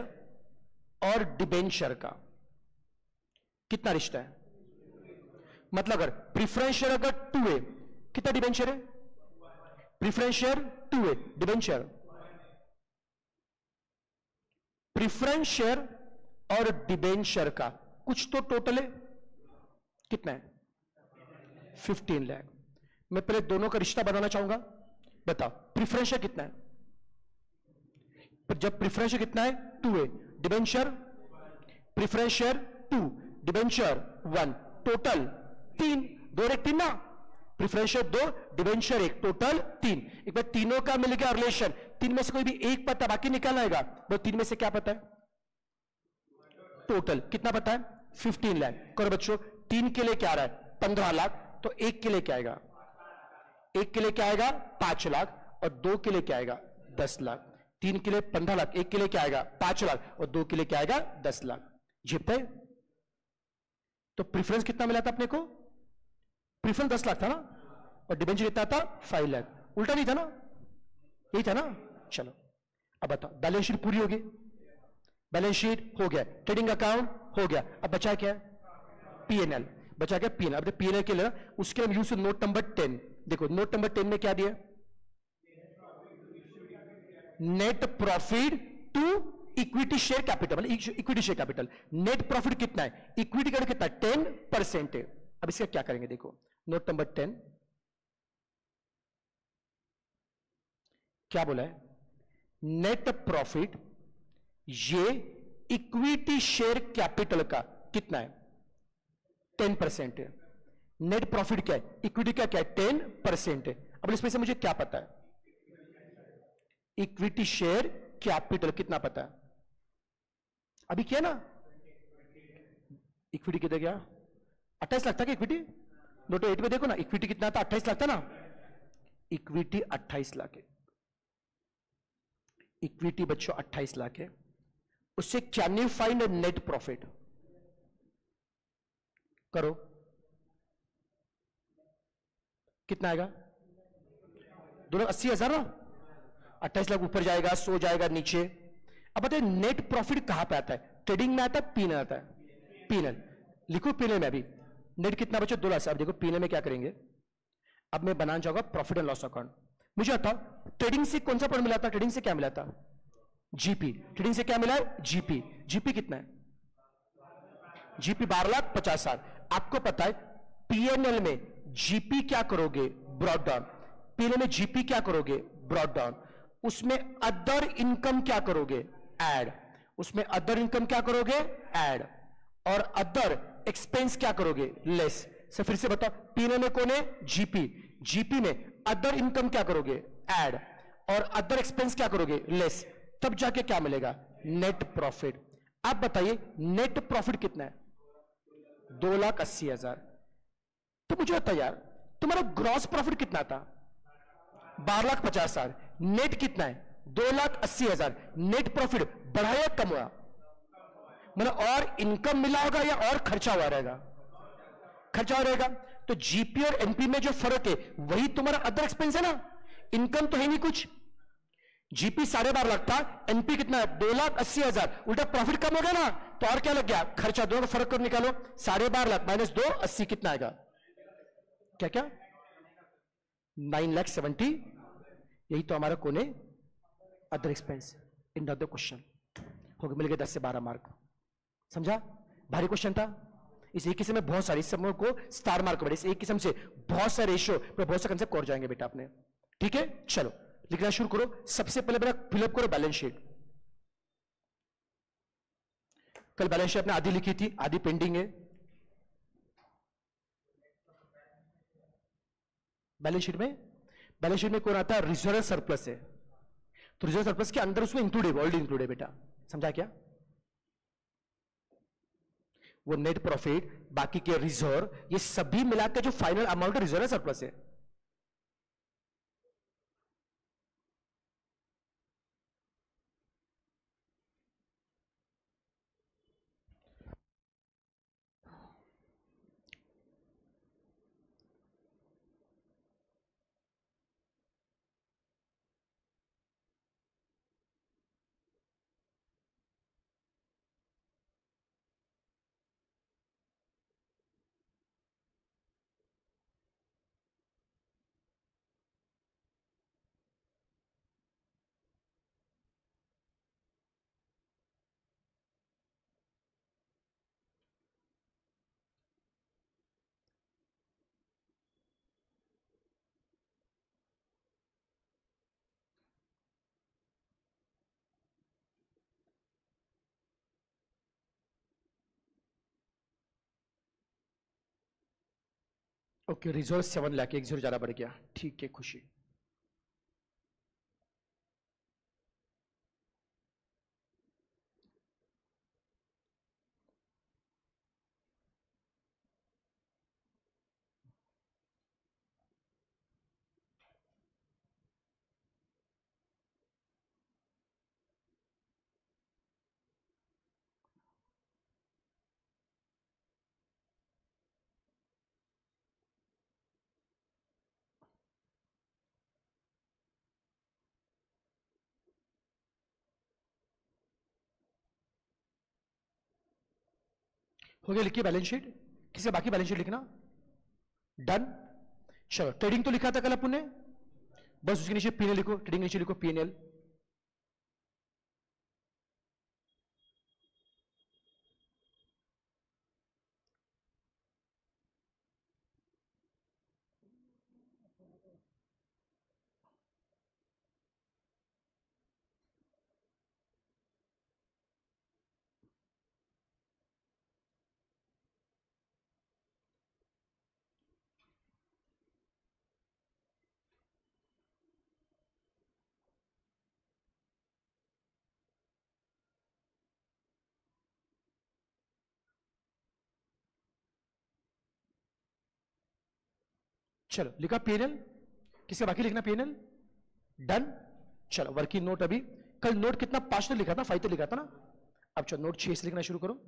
और डिबेंचर का कितना रिश्ता है? मतलब अगर प्रेफरेंस शेयर अगर 2 है, कितना डिबेंचर है? प्रेफरेंस शेयर 2 है, डिबेंचर। प्रेफरेंस शेयर और डिबेंचर का कुछ तो टोटल है, कितना है? 15 लाख। मैं पहले दोनों का रिश्ता बनाना चाहूंगा। बताओ प्रेफरेंस शेयर कितना है? जब प्रेफरेंस शेयर कितना है? 2 है, debenture preference share 2, debenture 1, total 3। 2 और 1 3 ना? Preference share 2, debenture 1, total 3। एक बार तीनों का मिल गया रिलेशन। तीन में से कोई भी एक पता, बाकी निकालना आएगा। वो तीन में से क्या पता है? टोटल कितना पता है? 15 लाख। करो बच्चों, 3 के लिए क्या आ रहा है? 15 लाख। तो 1 के लिए क्या आएगा? 1 के लिए क्या आएगा? 5 लाख। और 2 के लिए क्या आएगा? 10 लाख। 3 के लिए 15 लाख, 1 के लिए क्या आएगा 5 लाख, और 2 के लिए क्या आएगा 10 लाख। झेपते? तो प्रीफरेंस कितना मिला था अपने को? प्रीफरेंस 10 लाख था ना, और डिबेंचर कितना था 5 लाख। उल्टा नहीं था ना, यही था ना। चलो अब बताओ, बैलेंस शीट पूरी होगी, बैलेंस शीट हो गया, ट्रेडिंग अकाउंट हो गया, अब बचा क्या? पीएनएल। बचा क्या? पीएनएल। अब पीएनएल के लिए उसके लिए यूज नोट नंबर 10। देखो नोट नंबर 10 में क्या दिया? Net profit to equity share capital, मतलब equity share capital. Net profit कितना है? इक्विटी का कितना? 10% है। अब इसका क्या करेंगे? देखो नोट नंबर 10 क्या बोला है? नेट प्रॉफिट ये इक्विटी शेयर कैपिटल का कितना है? 10% है। नेट प्रॉफिट क्या है? इक्विटी का क्या है? 10% है। अब इसमें से मुझे क्या पता है? इक्विटी शेयर कैपिटल कितना पता है? अभी क्या ना, इक्विटी कितना गया? 28 लाख था क्या इक्विटी? नोट 8 में देखो ना, इक्विटी कितना था? 28 लाख था ना। इक्विटी 28 लाख है, इक्विटी बच्चों 28 लाख है। उससे can you find net profit? करो, कितना आएगा? 2,80,000 ना। 28 लाख ऊपर जाएगा, 100 जाएगा नीचे। अब बताइए नेट प्रॉफिट कहां पे आता है? ट्रेडिंग में आता है, पीनल आता है? पीनल लिखो, पीनल में अभी नेट कितना बच्चों? 2 लाख। अब देखो पीनल में क्या करेंगे, अब मैं बनाना चाहूंगा प्रॉफिट एंड लॉस अकाउंट। मुझे बताओ ट्रेडिंग से कौन सा पॉइंट मिला था? ट्रेडिंग से क्या मिला था? जीपी। ट्रेडिंग से क्या मिला है? जीपी। जीपी कितना है? जीपी 12,50,000। आपको पता है पीएनएल में जीपी क्या करोगे? Brought down. पीएनएल में जीपी क्या करोगे? Brought down. उसमें अदर इनकम क्या करोगे? ऐड। उसमें अदर इनकम क्या करोगे? ऐड। और अदर एक्सपेंस क्या करोगे? लेस। से फिर से बताओ, पीएनएल में कौन है? जीपी। जीपी में अदर इनकम क्या करोगे? ऐड। और अदर एक्सपेंस क्या करोगे? लेस। तब जाके क्या मिलेगा? Net profit. आप बताइए नेट प्रॉफिट कितना है? 2,80,000। तो मुझे बता यार, तुम्हारा ग्रॉस प्रॉफिट कितना था? 12,50,000। नेट कितना है? 2,80,000। नेट प्रॉफिट बढ़ा या कम हुआ? मतलब और इनकम मिला होगा या और खर्चा हुआ रहेगा? खर्चा हो रहेगा। तो जीपी और एनपी में जो फर्क है वही तुम्हारा अदर एक्सपेंस है ना। इनकम तो है नहीं कुछ। जीपी 12.5 लाख था, एनपी कितना है? 2,80,000। उल्टा प्रॉफिट कम हो गया ना, तो और क्या लग गया? खर्चा। दोनों का फर्क कर निकालो, 12.5 लाख माइनस 2, 80 कितना आएगा? क्या क्या? 9,70,000। यही तो हमारा कोने other expense in the question हो गया। मिल गया 10 से 12 मार्क। समझा? भारी क्वेश्चन था। इस एक किस्म में बहुत सारे, इस समूह को स्टार मार्क बढ़े। इस एक किस्म से बहुत सारे रेशियो पर बहुत सारे कंसेप्ट और जाएंगे बेटा आपने। ठीक है, चलो लिखना शुरू करो। सबसे पहले बेटा फिलअप करो बैलेंस शीट। कल बैलेंस शीट आपने आधी लिखी थी, आधी पेंडिंग है। बैलेंस शीट में कौन आता है? रिजर्व सरप्लस है। तो रिजर्व सरप्लस के अंदर उसमें इंक्लूड है, ऑलरेडी इंक्लूड है बेटा। समझा क्या? वो नेट प्रॉफिट, बाकी के रिजर्व, ये सभी मिलाकर जो फाइनल अमाउंट रिजर्व सरप्लस है। ओके, रिजर्व 7 लाख, 1 0 ज्यादा बढ़ गया। ठीक है, खुशी। हो गया, लिखिए बैलेंस शीट। किसी बाकी बैलेंस शीट लिखना। डन। चलो, ट्रेडिंग तो लिखा था कल अपन ने, बस उसके नीचे पीएनएल लिखो, ट्रेडिंग नीचे लिखो पीएनएल। चलो, लिखा पीएनएल। किसी बाकी लिखना पीएनएल। डन। चलो, वर्किंग नोट। अभी कल नोट कितना, 5 तो लिखा था, 5 तो लिखा था ना। अब चलो नोट 6 से लिखना शुरू करो।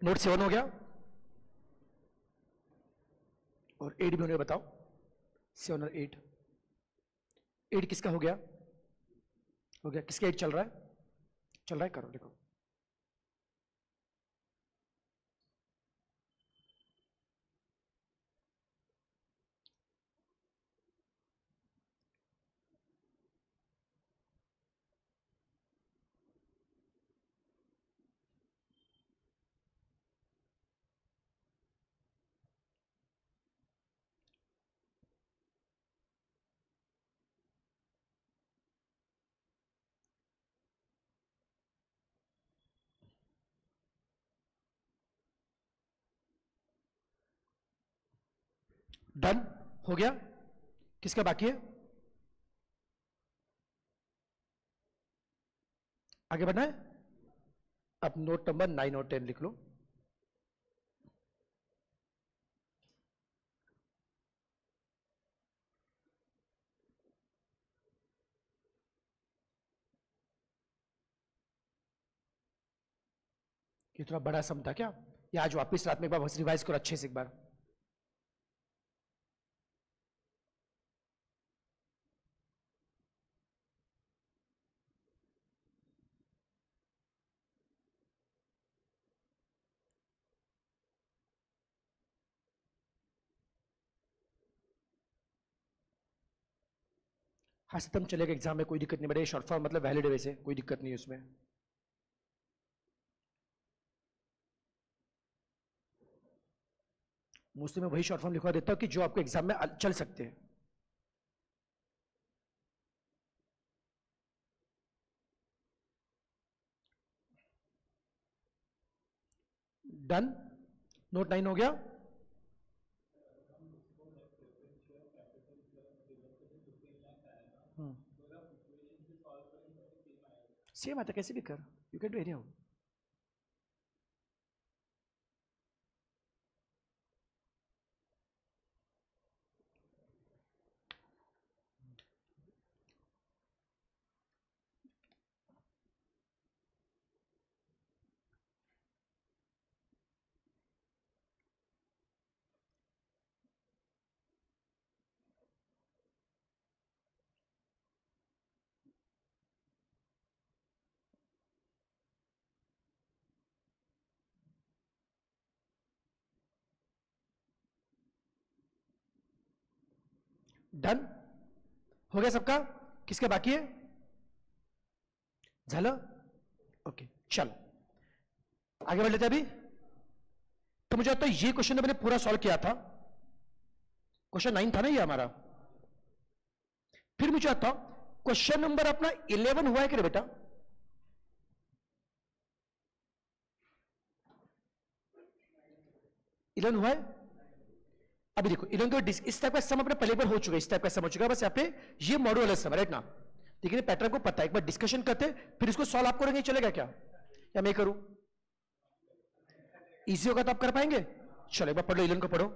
नोट 7 हो गया, और 8 भी होने, बताओ। 7 और 8। 8 किसका हो गया? हो गया। किसका 8 चल रहा है? चल रहा है, करो, देखो। डन हो गया। किसका बाकी है? आगे बढ़ना है। अब नोट नंबर 9 और 10 लिख लो। ये थोड़ा बड़ा सम था क्या? या आज वापिस रात में एक बार रिवाइज करो अच्छे से एक बार। हाँ सिस्टम चलेगा एग्जाम में, कोई दिक्कत नहीं। बड़े शॉर्ट फॉर्म मतलब वैलिड वे से, कोई दिक्कत नहीं उसमें। मोस्टली मैं वही शॉर्ट फॉर्म लिखवा देता हूं कि जो आपको एग्जाम में चल सकते हैं। डन। नोट 9 हो गया। सेम आता कैसे भी कर, you can do any how. Done हो गया सबका? किसके बाकी है? झालं? ओके चलो आगे बढ़ लेते अभी। तो मुझे लगता है ये क्वेश्चन मैंने पूरा सॉल्व किया था। क्वेश्चन 9 था ना ये हमारा। फिर मुझे आता क्वेश्चन नंबर अपना 11 हुआ है कि बेटा? इलेवन हुआ है। अभी देखो इलेवन तो इस टाइप का सम अपने पहले बार हो चुका है, इस टाइप का सम हो चुका है। बस यहाँ पे ये मॉड्यूल वाला सम राइट ना। लेकिन पैटर्न को पता है, एक बार डिस्कशन करते फिर इसको सॉल्व आप करेंगे, चलेगा क्या? या मैं करूं? इजी होगा तो आप कर पाएंगे। चलो एक बार पढ़ो, इलेवन को पढ़ो।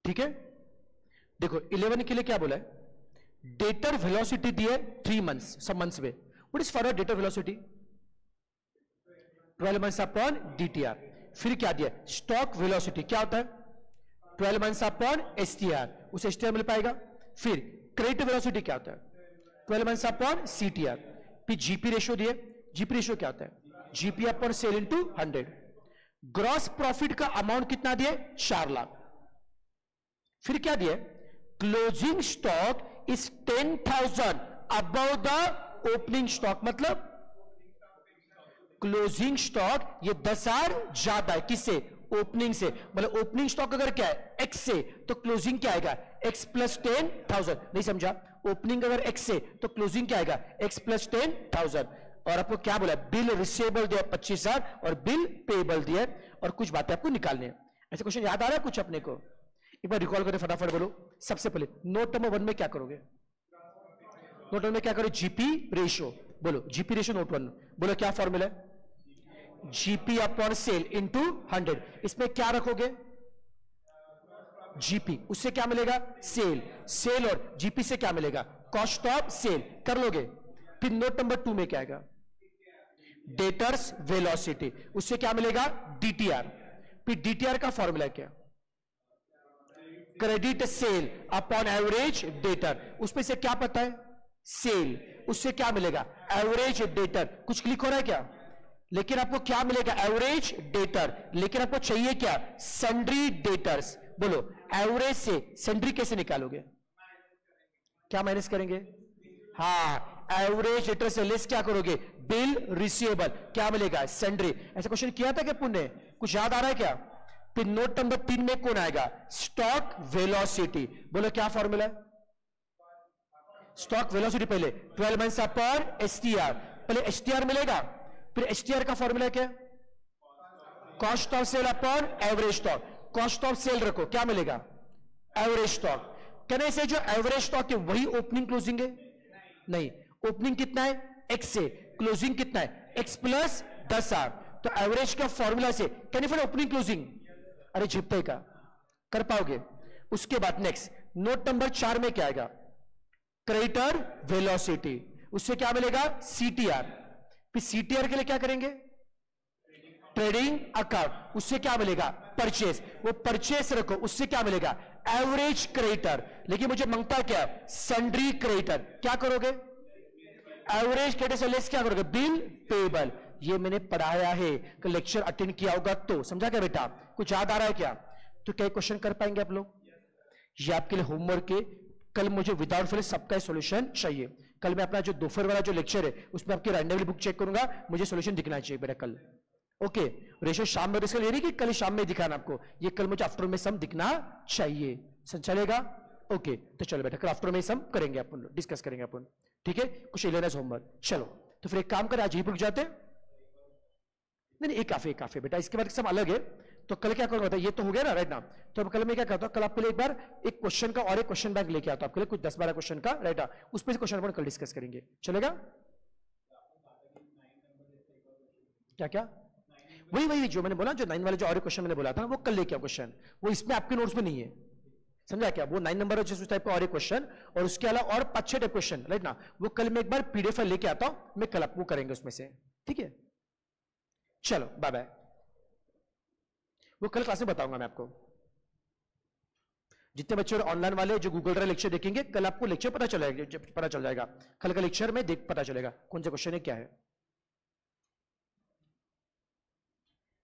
ठीक है देखो 11 के लिए क्या बोला है? डेटर वेलोसिटी दी है 3 मंथ्स, सब मंथ्स में। What is forward debtor velocity? 12 months upon DTR. फिर क्या दिया? स्टॉक वेलोसिटी क्या होता है? 12 मंथ्स अपॉन एसटीआर, उसे एसटीआर मिल पाएगा। फिर क्रेडिट वेलोसिटी क्या होता है? 12 मंथ्स अपॉन सीटीआर। फिर जीपी रेशियो दिए, जीपी रेशियो क्या होता है? GP upon sale into 100। Gross profit का अमाउंट कितना दिए? 4 लाख। फिर क्या दिए? Closing stock is 10,000 above the opening stock. मतलब क्लोजिंग स्टॉक ये 10,000 ज्यादा है किससे? ओपनिंग से। मतलब ओपनिंग स्टॉक अगर क्या है? एक्स से, तो क्लोजिंग क्या आएगा? X plus 10,000। नहीं समझा? ओपनिंग अगर एक्स से तो क्लोजिंग क्या आएगा? X plus 10,000। और आपको क्या बोला? बिल रिसीवेबल दिया 25,000 और बिल पेएबल दिया, और कुछ बातें आपको निकालने हैं। ऐसे क्वेश्चन याद आ रहा है कुछ अपने को? एक बार रिकॉल करें फटाफट, बोलो। सबसे पहले नोट नंबर 1 में क्या करोगे? नोट 1 में क्या करो? GP ratio. बोलो जीपी रेशियो नोट 1। बोलो क्या फॉर्मूला है? GP upon sale into 100। इसमें क्या रखोगे? जीपी, उससे क्या मिलेगा? सेल। सेल और जीपी से क्या मिलेगा? Cost of sale. कर लोगे? फिर नोट नंबर 2 में क्या आएगा? डेटर्स वेलोसिटी, उससे क्या मिलेगा? डीटीआर। फिर डीटीआर का फॉर्मूला क्या? Credit sale upon average debtor. उसमें से क्या पता है? सेल, उससे क्या मिलेगा? Average debtor. कुछ क्लिक हो रहा है क्या? लेकिन आपको क्या मिलेगा? Average debtor. लेकिन आपको चाहिए क्या? Sundry debtors. बोलो एवरेज से सन्ड्री कैसे निकालोगे? क्या माइनस करेंगे? हाँ, एवरेज डेटर से लेस क्या करोगे? Bill receivable. क्या मिलेगा? सन्ड्री। ऐसा क्वेश्चन किया था क्या पुण्य? कुछ याद आ रहा है क्या? फिर नोट नंबर 3 में कौन आएगा? Stock velocity. बोलो क्या फॉर्मूला है? स्टॉक वेलोसिटी पहले 12 मंथ्स अपॉन एसटीआर। पहले एसटीआर मिलेगा, फिर एसटीआर का फॉर्मूला क्या? Cost of sale upon average stock. Cost of sale रखो, क्या मिलेगा? Average stock. कहने से जो एवरेज स्टॉक है वही ओपनिंग क्लोजिंग है? नहीं, ओपनिंग कितना है? एक्स से, क्लोजिंग कितना है? X plus 10R। तो एवरेज का फॉर्मूला से कैन यू ओपनिंग क्लोजिंग? अरे झिपते का कर पाओगे? उसके बाद नेक्स्ट नोट नंबर 4 में क्या आएगा? Creditor velocity. उससे क्या मिलेगा? सीटीआर। फिर सीटीआर के लिए क्या करेंगे? Trading account. उससे क्या मिलेगा? परचेस। वो परचेस रखो, उससे क्या मिलेगा? Average creditor. लेकिन मुझे मांगता क्या? Sundry creditor. क्या करोगे? एवरेज क्रेडिटर से लेस क्या करोगे? Bill payable. ये मैंने पढ़ाया है, लेक्चर अटेंड किया होगा तो समझा क्या बेटा? कुछ याद आ रहा है क्या? तो क्या क्वेश्चन कर पाएंगे आप लोग? ये आपके लिए होमवर्क है। कल मुझे विदाउट फेल सबका सॉल्यूशन चाहिए। कल मैं अपना जो दोपहर वाला जो लेक्चर है उसमें आपकी रैंडमली बुक चेक करूंगा, मुझे सॉल्यूशन दिखना चाहिए बेटा कल। ओके, रेशो शाम में इसका ले रही कि कल शाम में दिखाना आपको, ये कल मुझे आफ्टर में सम दिखना चाहिए। चलेगा? ओके, तो चलो बेटा कल आफ्टर में सम करेंगे, अपन डिस्कस करेंगे अपन। ठीक है, कुछ लेना होमवर्क। चलो तो फिर एक काम करें, आज ही रुक जाते। नहीं, एक काफी बेटा, इसके बाद सब अलग है। तो कल क्या करूंगा? ये तो हो गया ना राइट ना। तो अब कल मैं क्या करता हूं, कल आपके लिए एक बार एक क्वेश्चन का और एक क्वेश्चन बैंक लेके आता हूं आपके लिए, कुछ 10-12 क्वेश्चन का राइट ना। उस पर क्वेश्चन अपन कल डिस्कस करेंगे। चलेगा? क्या क्या? वही जो मैंने बोला, जो 9 वाले जो और क्वेश्चन मैंने बोला था वो कल लेके आओ क्वेश्चन। वो इसमें आपके नोट्स में नहीं है, समझा क्या? वो 9 नंबर जिस टाइप का और एक क्वेश्चन, और उसके अलावा और 5-6 टाइप क्वेश्चन राइट ना, वो कल मैं एक बार पीडीएफ लेके आता हूं, मैं कल आपको करेंगे उसमें से। ठीक है, चलो बाय बाय। वो कल क्लास में बताऊंगा मैं आपको। जितने बच्चे ऑनलाइन वाले जो गूगल ड्राइव लेक्चर देखेंगे, कल आपको लेक्चर पता चल जाएगा। कल का लेक्चर में पता चलेगा कौन सा क्वेश्चन है क्या है।